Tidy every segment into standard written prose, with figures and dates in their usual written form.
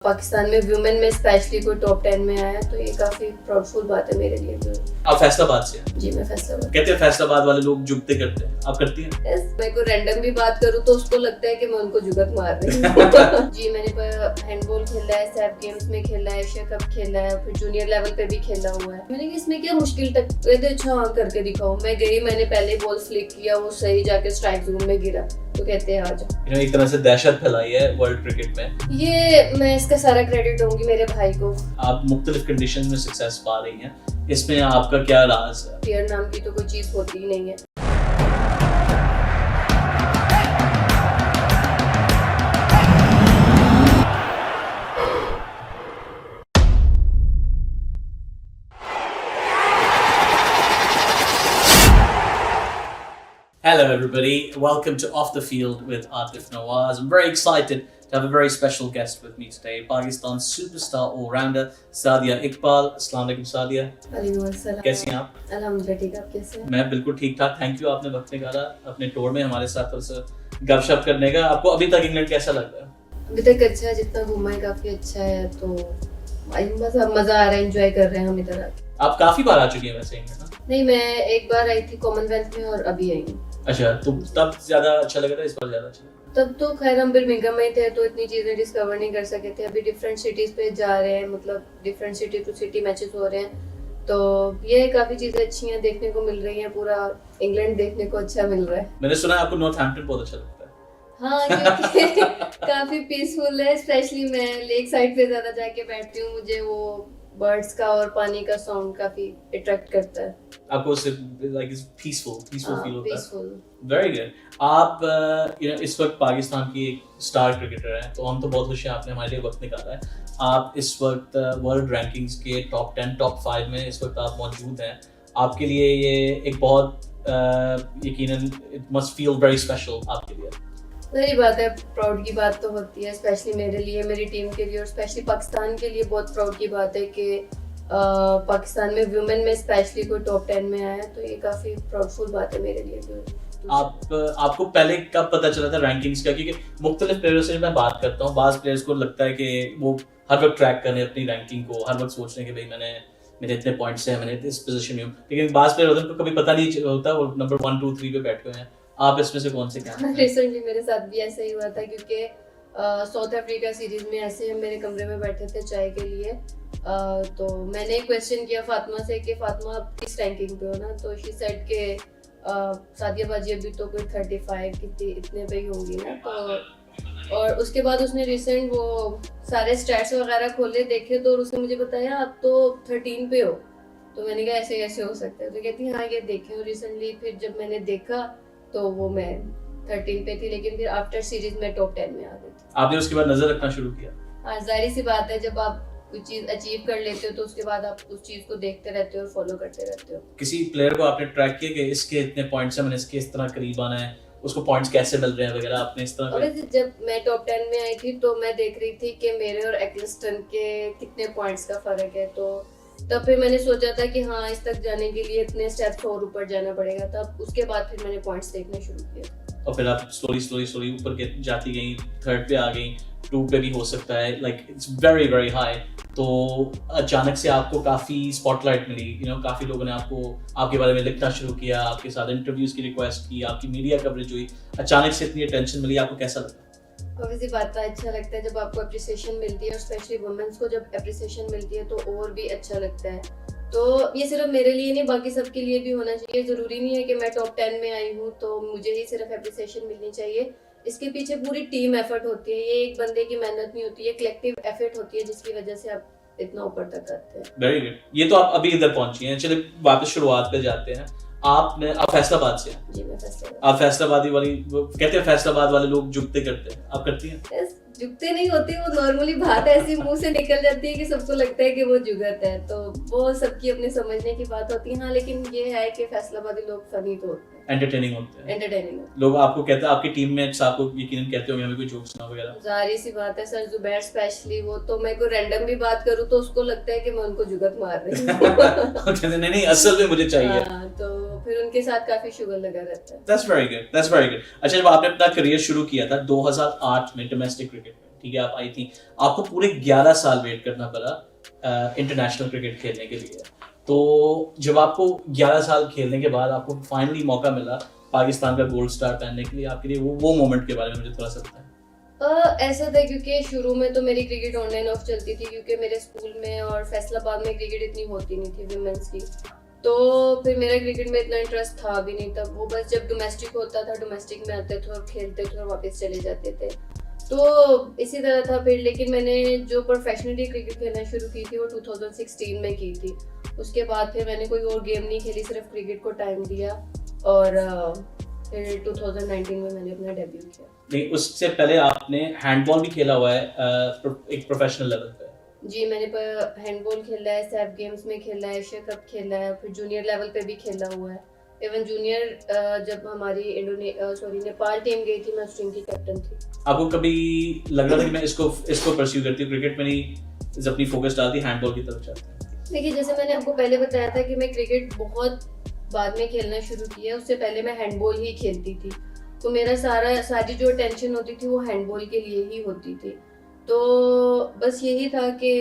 पाकिस्तान में वुमेन में स्पेशली कोई टॉप 10 में आया तो ये काफी प्राउडफुल बात है मेरे लिए भी। आप फैसलाबाद से हैं? जी मैं फैसलाबाद। कहते हैं फैसलाबाद वाले लोग जुगते करते हैं, आप करती हैं? yes, मैं को रैंडम भी बात करूँ तो उसको लगता है कि मैं उनको जुगत मार रही हूँ। जी मैंने हैंडबॉल खेला है, सैफ गेम्स में खेला है, एशिया कप खेला है, फिर जूनियर लेवल पे भी खेला हुआ है। मैंने कहा इसमें क्या मुश्किल तक कहते अच्छा हाँ करके दिखाओ। मैं गई, मैंने पहले बॉल फ्लिक किया, वो सही जाके स्ट्राइक जोन में गिरा तो कहते हैं आ जाओ। एक तरह से दहशत फैलाई है वर्ल्ड क्रिकेट में। ये मैं इसका सारा क्रेडिट दूंगी मेरे भाई को। आप मुख्तलिफ कंडीशन में सक्सेस पा रही हैं, इसमें आपका क्या राज है? फियर नाम की तो कोई चीज होती ही नहीं है। Hello everybody, welcome to Off the Field with Atif Nawaz. I'm very excited to have a very special guest with me today, Pakistan's superstar all-rounder Sadia Iqbal. Assalamu alaikum Sadia. वालेकुम अस्सलाम। कैसी हैं आप? अल्हम्दुलिल्लाह ठीक, आप कैसे हैं? मैं बिल्कुल ठीक ठाक, थैंक यू। आपने वक्त निकाला अपने टूर में हमारे साथ थोड़ा सा गपशप करने का। आपको अभी तक इंग्लैंड कैसा लग रहा है? अभी तक अच्छा है, जितना घूमा है काफी अच्छा है, तो मजा आ रहा है, एंजॉय कर रहे हैं हम इधर आके। आप काफी बार आ चुकी हैं वैसे इंग्लैंड ना? नहीं, मैं एक बार आई थी कॉमनवेल्थ में और अभी आई हूँ। अच्छा, तो तब ज्यादा अच्छा लगा था, इस बार ज्यादा अच्छा लगा? तब तो खैर हम बर्मिंघम में थे तो इतनी चीजें डिस्कवर नहीं कर सके थे। अभी डिफरेंट सिटीज पे जा रहे हैं, मतलब different city to city matches हो रहे हैं, तो ये काफी चीजें अच्छी हैं, देखने को मिल रही हैं। पूरा इंग्लैंड देखने को अच्छा मिल रहा है। मैंने सुना है आपको नॉर्थहैम्पटन बहुत अच्छा लगता है। हाँ, क्योंकि काफी पीसफुल है, स्पेशली मैं लेक साइड पे ज्यादा जाके बैठती हूँ। मुझे वो बर्ड्स का और पानी का साउंड काफी अट्रैक्ट करता है। आपको उससे लाइक इज पीसफुल फील होता है? Very good. आप इस वक्त पाकिस्तान की एक स्टार क्रिकेटर हैं, तो हम तो बहुत खुश हैं आपने हमारे लिए वक्त निकाला है। आप इस वक्त वर्ल्ड रैंकिंग्स के टॉप 10 टॉप 5 में इस वक्त आप मौजूद हैं। आपके लिए ये एक बहुत यकीनन it must feel very special आपके लिए। सही बात है, प्राउड की बात तो होती है, स्पेशली मेरे लिए, मेरी टीम के लिए और स्पेशली पाकिस्तान के लिए बहुत प्राउड की बात है कि पाकिस्तान में वुमेन में स्पेशली कोई टॉप 10 में आया, तो ये काफी प्राउडफुल बात है मेरे लिए भी। आपको पहले कब पता चला था रैंकिंग्स का? क्योंकि मुख्तलिफ प्लेयरों से मैं बात करता हूँ, बाज़ प्लेयर्स को लगता है कि वो हर वक्त ट्रैक करें अपनी रैंकिंग को, हर वक्त सोच रहे हैं कि भाई मेरे इतने पॉइंट्स हैं, मैंने इस पोजीशन में हूँ। लेकिन बाज़ प्लेयर होते हैं उनको कभी पता नहीं होता, वो नंबर 1 2 3 पे बैठे हुए हैं। आप इसमें से कौन से क्या? रिसेंटली मेरे साथ भी ऐसा ही हुआ था, क्योंकि साउथ अफ्रीका सीरीज में ऐसे हम मेरे कमरे में बैठे थे चाय के लिए, तो मैंने एक क्वेश्चन किया फातिमा से कि फातिमा आप किस रैंकिंग पे हो ना, तो शी सेड के सादिया बाजी अभी तो कोई 35 कितने इतने पे ही होंगी ना। तो और उसके बाद उसने रिसेंट वो सारे स्टैट्स वगैरह खोले, देखे, तो उसने मुझे बताया आप तो 13 पे हो। तो मैंने कहा ऐसे कैसे हो सकता है? तो कहती हाँ ये देखे रिसेंटली। फिर जब मैंने देखा तो वो मैं 13 पे थी, लेकिन फिर आफ्टर सीरीज में टॉप 10 में आ गई थी। आपने उसके बाद नजर रखना शुरू किया? हाँ, जाहिर सी बात है, जब आप कुछ चीज अचीव कर लेते हो तो उसके बाद आप उस चीज को देखते रहते हो और फॉलो करते रहते हो। किसी प्लेयर को आपने ट्रैक किया कि इसके इतने पॉइंट्स हैं, मैंने इसके इस तरह करीब आना है, उसको पॉइंट्स कैसे मिल रहे हैं वगैरह, आपने इस तरह? वैसे जब मैं टॉप 10 में आई थी तो मैं देख रही थी कि मेरे और एक्लिस्टन के कितने पॉइंट्स का फर्क है, तो तब फिर मैंने सोचा था कि हाँ इस तक जाने के लिए इतने स्टेप्स और ऊपर जाना पड़ेगा। तब उसके बाद फिर मैंने पॉइंट्स देखने शुरू किए और फिर आप स्लोली ऊपर के जाती गई, 3rd पे आ गई, 2 पे भी हो सकता है, like it's very very high. तो अचानक से आपको काफ़ी स्पॉटलाइट मिली, काफ़ी लोगों ने आपके बारे में लिखना शुरू किया, आपके साथ इंटरव्यूज़ की रिक्वेस्ट की, आपकी मीडिया कवरेज हुई, अचानक से इतनी अटेंशन मिली, आपको कैसा लगा? ऑब्वियसली बात है, अच्छा लगता है जब आपको अप्रिसिएशन मिलती है, और स्पेशली वुमेन्स को जब अप्रिसिएशन मिलती है तो और भी अच्छा लगता है। तो ये सिर्फ मेरे लिए नहीं, बाकी सबके लिए भी होना चाहिए। जरूरी नहीं है कि मैं टॉप 10 में आई हूँ तो मुझे ही सिर्फ अप्रिसिएशन मिलनी चाहिए। इसके पीछे पूरी टीम एफर्ट होती है, ये एक बंदे की मेहनत नहीं होती है, कलेक्टिव एफर्ट होती है जिसकी वजह से आप इतना ऊपर तक आते हैं। Very good. ये तो आप अभी इधर पहुंची हैं, चलिए वापस शुरुआत पे जाते हैं। आप फैसलाबाद से हैं? जी मैं फैसलाबाद। आप फैसलाबादी वाली, कहते हैं फैसलाबाद वाले लोग जुगते करते हैं, आप करती हैं? yes, जुगते नहीं होते, वो नॉर्मली बात ऐसी मुंह से निकल जाती है कि सबको लगता है कि वो जुगत है, तो वो सबकी अपने समझने की बात होती है। हाँ, लेकिन ये है कि फैसलाबादी लोग फनी तो होते हैं, एंटरटेनिंग होते हैं, एंटरटेनिंग लोग आपको कहते हैं, आपकी टीम में आपको यकीनन कहते होंगे हमें कोई जोक सुना वगैरह। जाहिर सी बात है, सर जुबैर स्पेशली, वो तो मैं कोई रैंडम भी बात करूँ तो उसको लगता है कि मैं उनको जुगत मार रही हूँ। नहीं असल में मुझे चाहिए। हाँ, तो फिर उनके साथ काफी शुगर लगा रहता है। That's very good. अच्छा, जब आपने अपना करियर शुरू किया था 2008 में डोमेस्टिक क्रिकेट में, ठीक है, आप आई थी, आपको पूरे 11 साल वेट करना पड़ा इंटरनेशनल क्रिकेट खेलने के लिए। तो जब आपको 11 साल खेलने के बाद आपको फाइनली मौका मिला पाकिस्तान का गोल्ड स्टार पहनने के लिए, आपके लिए वो मोमेंट के बारे में मुझे थोड़ा सा बताएं। ऐसा था क्योंकि शुरू में तो मेरी क्रिकेट ऑनलाइन ऑफ चलती थी, क्योंकि मेरे स्कूल में और फैसलाबाद में क्रिकेट इतनी होती नहीं थी विमेंस की। तो फिर मेरा क्रिकेट में इतना इंटरेस्ट था भी नहीं, तब वो बस जब डोमेस्टिक होता था डोमेस्टिक में आते थे और खेलते थे और वापस चले जाते थे, तो इसी तरह था फिर। लेकिन मैंने जो प्रोफेशनली क्रिकेट खेलना शुरू की थी वो 2016 में की थी। उसके बाद फिर मैंने कोई और गेम नहीं खेली, सिर्फ क्रिकेट को टाइम दिया, और फिर 2019 में मैंने अपना डेब्यू किया। नहीं, उससे पहले आपने हैंडबॉल भी खेला हुआ है एक प्रोफेशनल लेवल पे? जी, मैंने हैंडबॉल खेला है, सैफ गेम्स में खेला है, एशिया कप खेला है, फिर जूनियर लेवल पे भी खेला हुआ है। इवन जूनियर जब हमारी नेपाल टीम गई थी, मैं उस टीम की कैप्टन थी। आपको कभी लग रहा था कि मैं इसको परस्यू करती हूँ, क्रिकेट में नहीं अपनी फोकस डालती, हैंडबॉल की तरफ जाती हूँ? देखिए, जैसे मैंने आपको पहले बताया था कि मैं क्रिकेट बहुत बाद में खेलना शुरू किया, उससे पहले मैं हैंडबॉल ही खेलती थी। तो मेरा सारी जो टेंशन होती थी वो हैंडबॉल के लिए ही होती थी। तो बस यही था कि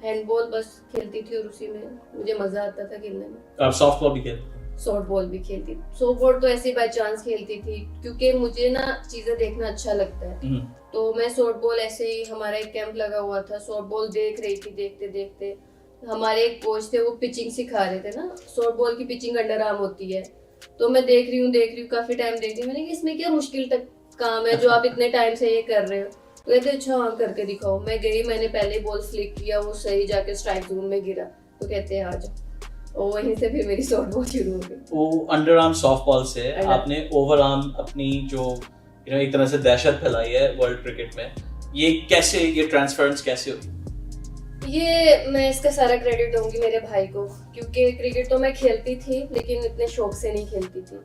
हैंडबॉल बस खेलती थी और उसी में मुझे मजा आता था खेलने में। आप सॉफ्ट बॉल भी खेलते? सॉफ्ट बॉल भी खेलती, सॉफ्ट बॉल तो ऐसे बाय चांस खेलती थी, क्योंकि मुझे ना चीजें देखना अच्छा लगता है। तो मैं सॉफ्ट बॉल ऐसे ही, हमारा एक कैंप लगा हुआ था, सॉफ्ट बॉल देख रही थी, देखते देखते हमारे एक कोच थे, वो पिचिंग सिखा रहे थे ना, सॉफ्ट बॉल की पिचिंग अंडर आर्म होती है। तो मैं देख रही हूँ काफी टाइम देख रही हूँ, मैंने कहा इसमें क्या मुश्किल तक काम है जो आप इतने टाइम से ये कर रहे हो। तो कहते अच्छा हाँ करके दिखाओ। मैं गई, मैंने पहले बॉल फ्लिक किया, वो सही जाके स्ट्राइक जोन में गिरा, तो कहते हैं आ जाओ, और वहीं से फिर मेरी सॉफ्ट बॉल शुरू हो गई। वो अंडर आर्म सॉफ्ट बॉल से आपने ओवर आर्म अपनी जो एक तरह से दहशत फैलाई है वर्ल्ड क्रिकेट में, ये ट्रांसफरेंस कैसे हुई? ये मैं इसका सारा क्रेडिट दूंगी मेरे भाई को, क्योंकि क्रिकेट तो मैं खेलती थी लेकिन इतने शौक से नहीं खेलती थी।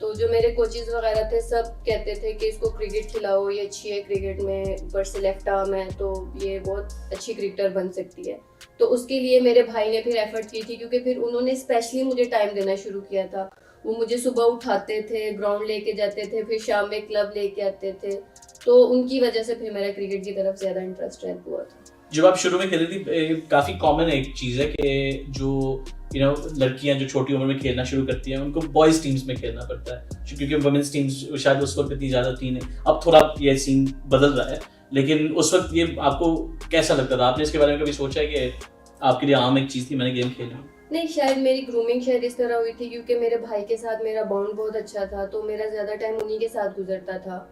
तो जो मेरे कोचेज वगैरह थे सब कहते थे कि इसको क्रिकेट खिलाओ, ये अच्छी है क्रिकेट में, ऊपर से लेफ्ट आर्म है तो ये बहुत अच्छी क्रिकेटर बन सकती है। तो उसके लिए मेरे भाई ने फिर एफर्ट की थी, क्योंकि फिर उन्होंने स्पेशली मुझे टाइम देना शुरू किया था। वो मुझे सुबह उठाते थे, ग्राउंड लेके जाते थे, फिर शाम में क्लब लेके आते थे। तो उनकी वजह से फिर मेरा क्रिकेट की तरफ ज़्यादा इंटरेस्ट हुआ था। जब आप शुरू में खेलती थी, काफ़ी कॉमन एक चीज़ है कि जो लड़कियां जो छोटी उम्र में खेलना शुरू करती हैं उनको बॉयज़ टीम्स में खेलना पड़ता है, क्योंकि वुमेन्स टीम्स शायद उस वक्त इतनी ज़्यादा थी नहीं। अब थोड़ा ये सीन बदल रहा है, लेकिन उस वक्त ये आपको कैसा लगता था? आपने इसके बारे में कभी सोचा है कि आपके लिए आम एक चीज़ थी, मैंने गेम खेली? नहीं, शायद मेरी ग्रूमिंग शायद इस तरह हुई थी, क्योंकि मेरे भाई के साथ मेरा बॉन्ड बहुत अच्छा था, तो मेरा ज़्यादा टाइम उन्हीं के साथ गुजरता था।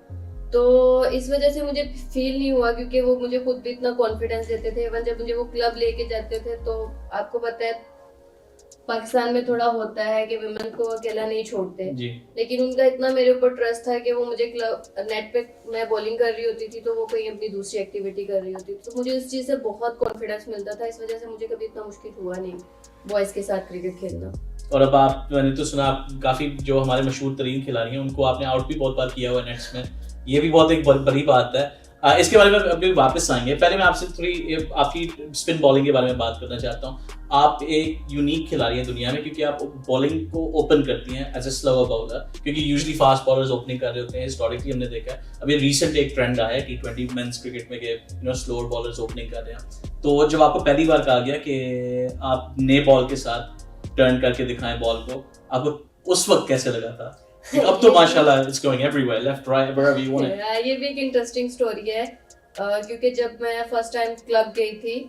तो इस वजह से मुझे फील नहीं हुआ, क्योंकि वो मुझे खुद भी इतना कॉन्फिडेंस देते थे। इवन जब मुझे वो क्लब लेके जाते थे, तो आपको पता है पाकिस्तान में थोड़ा होता है कि विमेन को अकेला नहीं छोड़ते, लेकिन उनका इतना मेरे ऊपर ट्रस्ट था कि वो मुझे क्लब नेट पे मैं बॉलिंग कर रही होती थी तो वो कहीं अपनी दूसरी एक्टिविटी कर रही होती थी, तो मुझे उस चीज़ से बहुत कॉन्फिडेंस मिलता था। इस वजह से मुझे कभी इतना मुश्किल हुआ नहीं बॉयज़ के साथ क्रिकेट खेलना। और अब मैंने तो सुना आप काफ़ी जो हमारे मशहूर तरीन खिलाड़ी हैं उनको आपने आउट भी बहुत बार किया हुआ नेट्स में, ये भी बहुत एक बड़ी बात है। इसके बारे में अभी वापस आएंगे, पहले मैं आपसे थोड़ी आपकी स्पिन बॉलिंग के बारे में बात करना चाहता हूँ। आप एक यूनिक खिलाड़ी हैं दुनिया में, क्योंकि आप बॉलिंग को ओपन करती हैं एज ए स्लोअर बॉलर, क्योंकि यूजुअली फास्ट बॉलर्स ओपनिंग कर रहे होते हैं। हिस्टोरिकली हमने देखा है, अभी रिसेंट एक ट्रेंड आया है T20 मेंस क्रिकेट में कि स्लोअर बॉलर्स ओपनिंग कर रहे हैं। तो जब आपको पहली बार कहा गया कि आप नए बॉल के साथ टर्न करके दिखाएं बॉल को, आपको उस वक्त कैसे लगा था? अब तो माशाल्लाह it's going everywhere, left right wherever you want it। ये भी एक इंटरेस्टिंग स्टोरी है, क्योंकि जब मैं फर्स्ट टाइम क्लब गई थी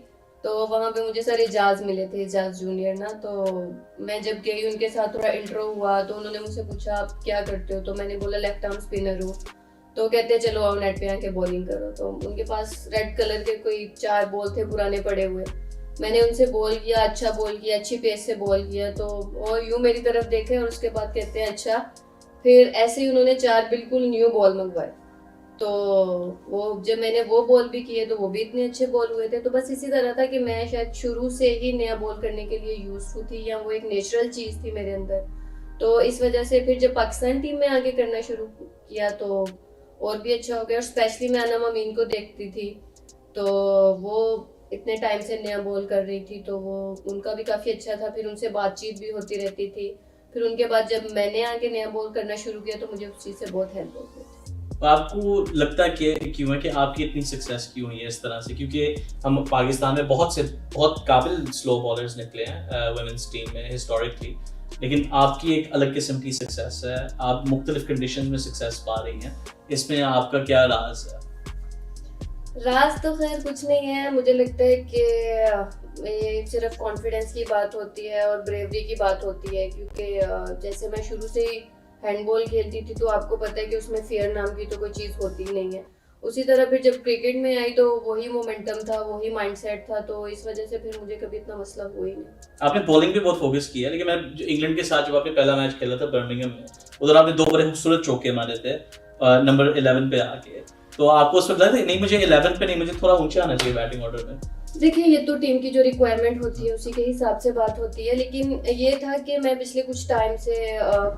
तो वहाँ पे मुझे सर इजाज मिले थे, इजाज जूनियर ना। तो मैं जब गई उनके साथ थोड़ा इंट्रो हुआ, तो उन्होंने मुझसे पूछा आप क्या करते हो, तो मैंने बोला लेफ्ट आर्म स्पिनर हूँ। तो कहते हैं चलो आओ नेट पे आके बॉलिंग करो। तो उनके पास रेड कलर के कोई 4 बॉल थे पुराने पड़े हुए, मैंने उनसे बॉल किया, अच्छा बॉल किया, अच्छी पेस से बॉल किया। तो और यूँ मेरी तरफ देखे और उसके बाद कहते हैं अच्छा। फिर ऐसे ही उन्होंने 4 बिल्कुल न्यू बॉल मंगवाए, तो वो जब मैंने वो बॉल भी किए तो वो भी इतने अच्छे बॉल हुए थे। तो बस इसी तरह था कि मैं शायद शुरू से ही नया बॉल करने के लिए यूज़फुल थी, या वो एक नेचुरल चीज़ थी मेरे अंदर। तो इस वजह से फिर जब पाकिस्तान टीम में आगे करना शुरू किया तो और भी अच्छा हो गया। और स्पेशली मैं अनम अमीन को देखती थी, तो वो इतने टाइम से नया बॉल कर रही थी, तो वो उनका भी काफ़ी अच्छा था। फिर उनसे बातचीत भी होती रहती थी। फिर उनके बाद जब मैंने आके नया बॉल करना शुरू किया तो मुझे उस चीज़ से बहुत हेल्प हो गई। तो आपको लगता है कि क्यों है कि आपकी इतनी सक्सेस क्यों हुई है इस तरह से? क्योंकि हम पाकिस्तान में बहुत काबिल स्लो बॉलर्स निकले हैं वुमेन्स टीम में हिस्टोरिकली, लेकिन आपकी एक अलग किस्म की सक्सेस है, आप मुख्तलिफ कंडीशन में सक्सेस पा रही हैं, इसमें आपका क्या राज है? राज तो खैर कुछ नहीं है, मुझे लगता है कि ये सिर्फ कॉन्फिडेंस की बात होती है और ब्रेवरी की बात होती है, क्योंकि जैसे मैं शुरू से ही हैंडबॉल खेलती थी तो आपको पता है कि उसमें फेयर नाम की तो कोई चीज़ होती ही नहीं है। उसी तरह फिर जब क्रिकेट में आई तो वही मोमेंटम था, वही माइंडसेट था, तो इस वजह से फिर मुझे कभी इतना मसला हुआ ही नहीं। आपने बॉलिंग पे बहुत फोकस किया, लेकिन मैं इंग्लैंड के साथ जब आपने पहला मैच खेला था बर्मिंघम में, उधर आपने 2 बड़े खूबसूरत चौके मारे थे नंबर 11 पे आके, तो आपको उस वक्त लगा था नहीं मुझे 11 पे नहीं, मुझे थोड़ा ऊंचा आना चाहिए बैटिंग ऑर्डर में? देखिए, ये तो टीम की जो रिक्वायरमेंट होती है उसी के हिसाब से बात होती है, लेकिन ये था कि मैं पिछले कुछ टाइम से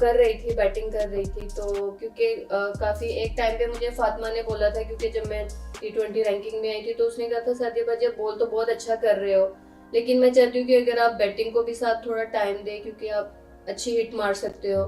कर रही थी, बैटिंग कर रही थी, तो क्योंकि काफ़ी एक टाइम पे मुझे फातिमा ने बोला था, क्योंकि जब मैं T20 रैंकिंग में आई थी तो उसने कहा था सादिया बाजी आप बॉल तो बहुत अच्छा कर रहे हो, लेकिन मैं चाहती हूँ कि अगर आप बैटिंग को भी साथ थोड़ा टाइम दें, क्योंकि आप अच्छी हिट मार सकते हो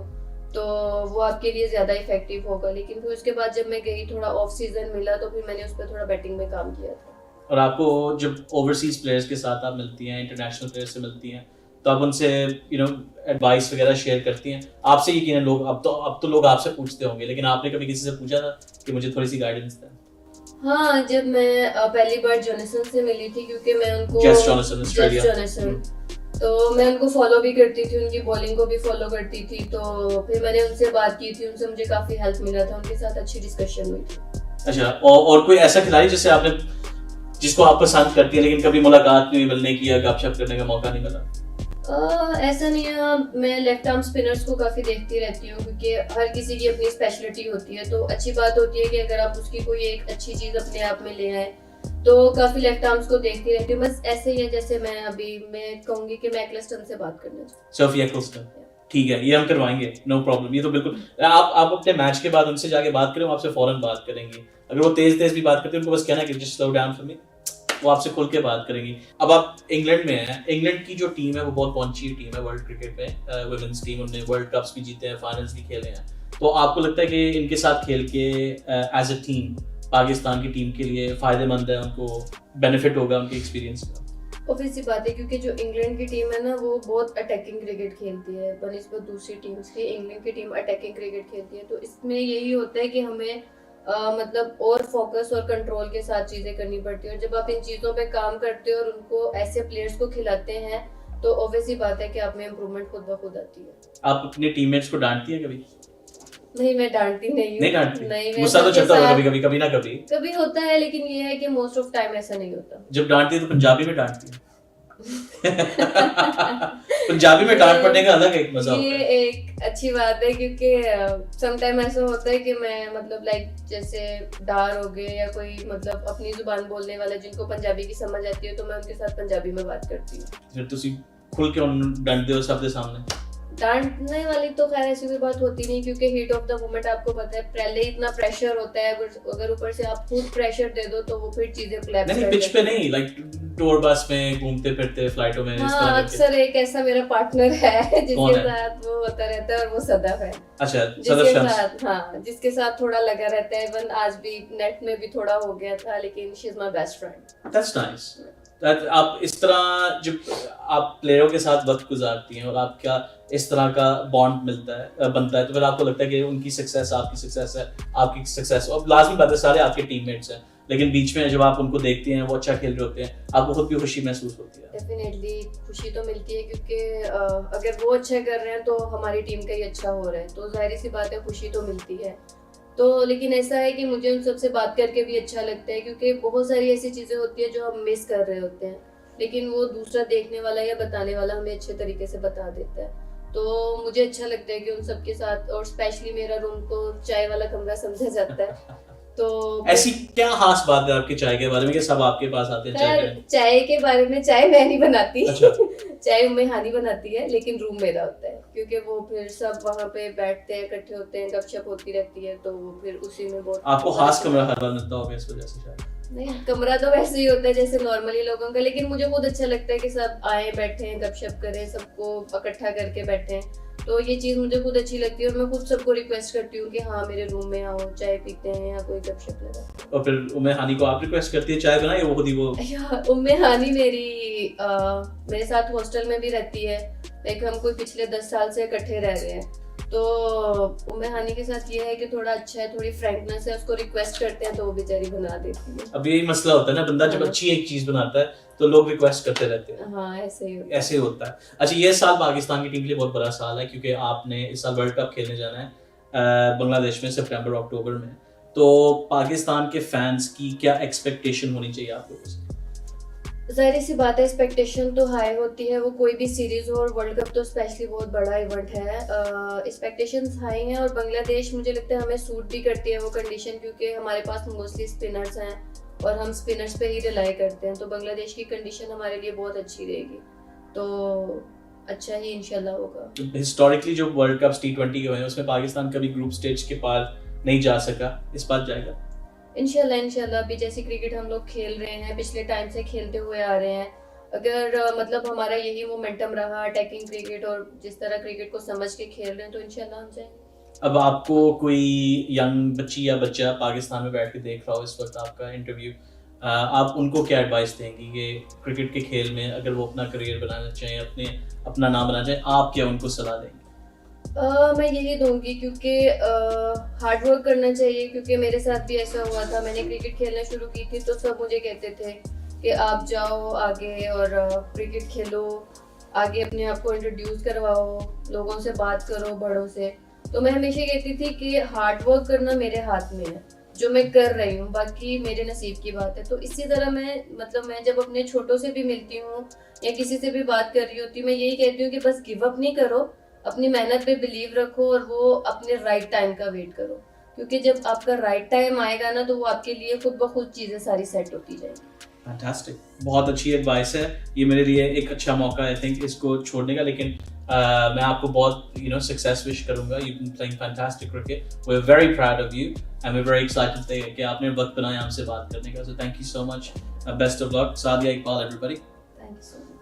तो वो आपके लिए ज़्यादा इफेक्टिव होगा। लेकिन फिर उसके बाद जब मैं गई, थोड़ा ऑफ सीजन मिला, तो फिर मैंने उस पर थोड़ा बैटिंग में काम किया था। और आपको जब ओवरसीज प्लेयर्स के साथ आप मिलती हैं, इंटरनेशनल प्लेयर्स से मिलती हैं, तो आप उनसे एडवाइस वगैरह शेयर करती हैं? आपसे यकीनन लोग अब तो लोग आपसे पूछते होंगे, लेकिन आपने कभी किसी से पूछा था कि मुझे थोड़ी सी गाइडेंस दें? हाँ, जब मैं पहली बार जॉनसन से मिली थी, क्योंकि मैं उनको जेस जॉनसन तो मैं उनको फॉलो भी करती थी, उनकी बॉलिंग को भी फॉलो करती थी, तो फिर मैंने उनसे बात की थी, उनसे मुझे काफी हेल्प मिला था, उनके साथ अच्छी डिस्कशन हुई थी। अच्छा, और कोई ऐसा खिलाड़ी जिसको आप पसंद करती है लेकिन कभी मुलाकात नहीं, मिलने की या गपशप करने का मौका नहीं मिला? ऐसा नहीं है, मैं लेफ्ट आर्म स्पिनर्स को काफ़ी देखती रहती हूँ, क्योंकि हर किसी की अपनी स्पेशलिटी होती है, तो अच्छी बात होती है कि अगर आप उसकी कोई एक अच्छी चीज़ अपने आप में ले आए, तो काफ़ी लेफ्ट आर्म्स को देखती रहती हूँ। बस ऐसे ही है जैसे मैं कहूँगी कि मैं एक्लेस्टन से बात करना चाहती हूँ। सोफिया एक्लेस्टन, ठीक है, ये हम करवाएंगे, नो प्रॉब्लम, ये तो बिल्कुल। आप अपने मैच के बाद उनसे जाके बात करें, वो आपसे फौरन बात करेंगी। अगर वो तेज भी बात करते हैं, उनको बस कहना कि just slow down for me, वो आपसे खुल के बात करेंगी। अब आप इंग्लैंड में हैं, इंग्लैंड की जो टीम है वो बहुत पहुंची टीम है वर्ल्ड क्रिकेट में, वुमेन्स टीम, उन्होंने वर्ल्ड कप्स भी जीते हैं, फाइनल्स भी खेले हैं, तो आपको लगता है कि इनके साथ खेल के एज अ टीम पाकिस्तान की टीम के लिए फायदेमंद है, उनको बेनिफिट होगा उनके एक्सपीरियंस का? ऑब्वियस सी बात है, क्योंकि जो इंग्लैंड की टीम है ना, वो बहुत अटैकिंग क्रिकेट खेलती है बनिस्बत दूसरी टीम्स की। इंग्लैंड की टीम अटैकिंग क्रिकेट खेलती है, तो इसमें यही होता है कि हमें मतलब और फोकस और कंट्रोल के साथ चीज़ें करनी पड़ती है, और जब आप इन चीज़ों पे काम करते हो और उनको ऐसे प्लेयर्स को खिलाते हैं, तो ऑब्वियस सी बात है कि आप में इम्प्रूवमेंट खुद ब खुद आती है। आप अपने टीममेट्स को डांटती है कभी? नहीं, मैं डांटती नहीं हूँ। नहीं डांटती? नहीं, गुस्सा तो चलता होगा कभी कभी ना कभी? कभी होता है, लेकिन ये है कि मोस्ट ऑफ टाइम ऐसा नहीं होता। जब डांटती है तो पंजाबी में डांटती है? पंजाबी में डांट पड़ने का अलग एक मजा होता है। ये एक अच्छी बात है, क्योंकि सम टाइम ऐसा होता है कि मैं मतलब लाइक जैसे डार हो गए या कोई मतलब अपनी जुबान बोलने वाला जिनको पंजाबी की समझ आती है, तो मैं उनके साथ पंजाबी में बात करती हूँ। फिर तुसी खुल के उन्हें डांट दो सबके सामने? डांटने वाली तो खैर ऐसी कोई बात होती नहीं, क्योंकि हीट ऑफ द मोमेंट आपको पता है, पहले ही इतना प्रेशर होता है, अगर ऊपर से आप खुद प्रेशर दे दो तो वो फिर चीजें कोलैप्स कर नहीं, पिच पे नहीं, लाइक टूर बस में घूमते फिरते फ्लाइटों में, इस तरह के। अक्सर एक ऐसा मेरा पार्टनर है जिसके साथ वो होता रहता है, और वो सदफ है। अच्छा, जिसके साथ जिसके साथ थोड़ा लगा रहता है। इवन आज भी नेट में भी थोड़ा हो गया था, लेकिन she is my best friend. That's nice. आप इस तरह जब आप प्लेयरों के साथ वक्त गुजारती हैं और आपका इस तरह का बॉन्ड बनता है, तो फिर आपको लगता है कि उनकी सक्सेस आपकी सक्सेस है, आपकी सक्सेस, और लाजमी बात है सारे आपके टीममेट्स हैं, लेकिन बीच में जब आप उनको देखती हैं वो अच्छा खेल रहे होते हैं, आपको खुद भी खुशी महसूस होती है? डेफिनेटली खुशी तो मिलती है, क्योंकि अगर वो अच्छा कर रहे हैं तो हमारी टीम का ही अच्छा हो रहा है, तो जाहिर सी बात है खुशी तो मिलती है। तो लेकिन ऐसा है कि मुझे उन सबसे बात करके भी अच्छा लगता है, क्योंकि बहुत सारी ऐसी चीज़ें होती है जो हम मिस कर रहे होते हैं, लेकिन वो दूसरा देखने वाला या बताने वाला हमें अच्छे तरीके से बता देता है। तो मुझे अच्छा लगता है कि उन सबके साथ, और स्पेशली मेरा रूम को चाय वाला कमरा समझा जाता है। तो ऐसी क्या खास बात है आपके चाय के बारे में कि सब आपके पास आते हैं? चाय के बारे में, चाय मैं नहीं बनाती। अच्छा। चाय में हानी बनाती है, लेकिन रूम मेरा होता है, क्योंकि वो फिर सब वहाँ पे बैठते हैं, इकट्ठे होते हैं, गपशप होती रहती है, तो वो फिर उसी में बहुत आपको खास कमरा हर बार मिलता होगा इस वजह से शायद? नहीं, कमरा तो वैसे ही होता है जैसे नॉर्मली लोगों का, लेकिन मुझे बहुत अच्छा लगता है कि सब आए बैठे हैं, गपशप करें, सबको इकट्ठा करके बैठे हैं, तो ये चीज़ मुझे खुद अच्छी लगती है और मैं खुद सबको रिक्वेस्ट करती हूँ कि हाँ मेरे रूम में आओ, चाय पीते हैं या कोई गपशप लगा। और फिर उम्मे हानी को आप रिक्वेस्ट करती है चाय बनाए, वो खुद ही वो? उम्मे हानी मेरे साथ हॉस्टल में भी रहती है, लाइक हम कोई पिछले 10 साल से इकट्ठे रह रहे हैं, तो उम्मे हानी के साथ ये है कि थोड़ा अच्छा है, थोड़ी फ्रैंकनेस है, उसको रिक्वेस्ट करते हैं तो वो बेचारी बना देती है। अब यही मसला होता है ना, बंदा जब अच्छी एक चीज बनाता है तो लोग रिक्वेस्ट करते रहते हैं। हाँ, ऐसे ही होता है। अच्छा, ये साल पाकिस्तान की टीम के लिए बहुत बड़ा साल है क्योंकि आपने इस साल वर्ल्ड कप खेलने जाना है बांग्लादेश में सितंबर अक्टूबर में, तो पाकिस्तान के फैंस की क्या एक्सपेक्टेशन होनी चाहिए आप लोगों से? जाहिर सी बात है, एक्सपेक्टेशन तो हाई होती है, वो कोई भी सीरीज हो और वर्ल्ड कप तो स्पेशली बहुत बड़ा इवेंट है। एक्सपेक्टेशंस हाई हैं और बांग्लादेश मुझे लगता है हमें सूट भी करती है वो कंडीशन, क्योंकि हमारे पास मोस्टली स्पिनर्स हैं और हम स्पिनर्स पे ही रिलाई करते हैं, तो बांग्लादेश की कंडीशन हमारे लिए बहुत अच्छी रहेगी, तो अच्छा ही इंशाल्लाह होगा। हिस्टोरिकली जो वर्ल्ड कप T20 के हुए हैं उसमें पाकिस्तान कभी ग्रुप स्टेज के पार नहीं जा सका, इस बार जाएगा इंशाल्लाह। अभी जैसे क्रिकेट हम लोग खेल रहे हैं, पिछले टाइम से खेलते हुए आ रहे हैं, अगर मतलब हमारा यही मोमेंटम रहा अटैकिंग क्रिकेट और जिस तरह क्रिकेट को समझ के खेल रहे हैं, तो इंशाल्लाह हम जाएंगे। अब आपको कोई यंग बच्ची या बच्चा पाकिस्तान में बैठ के देख रहा हो इस वक्त आपका इंटरव्यू, आप उनको क्या एडवाइस देंगी कि क्रिकेट के खेल में अगर वो अपना करियर बनाना चाहें, अपना नाम बनाना चाहें, आप क्या उनको सलाह देंगे? मैं यही दूंगी क्योंकि हार्ड वर्क करना चाहिए, क्योंकि मेरे साथ भी ऐसा हुआ था। मैंने क्रिकेट खेलना शुरू की थी तो सब मुझे कहते थे कि आप जाओ आगे और क्रिकेट खेलो, आगे अपने आप को इंट्रोड्यूस करवाओ, लोगों से बात करो, बड़ों से। तो मैं हमेशा कहती थी कि हार्ड वर्क करना मेरे हाथ में है, जो मैं कर रही हूँ, बाकी मेरे नसीब की बात है। तो इसी तरह मैं जब अपने छोटों से भी मिलती हूँ या किसी से भी बात कर रही होती हूँ, मैं यही कहती हूँ कि बस गिव अप नहीं करो, अपनी मेहनत पे बिलीव रखो और वो अपने राइट टाइम का वेट करो, क्योंकि जब आपका राइट टाइम आएगा ना तो वो आपके लिए खुद ब खुद चीज़ें सारी सेट होती जाएंगी। फैंटास्टिक, बहुत अच्छी एडवाइस है, ये मेरे लिए एक अच्छा मौका है आई थिंक इसको छोड़ने का, लेकिन मैं आपको बहुत सक्सेस विश करूंगा। You been playing fantastic cricket, we are very proud of you and we are very excited कि आपने वक्त बनाया हमसे बात करने का, so thank you so much, best of luck, Sadia, Iqbal, everybody, thank you so much.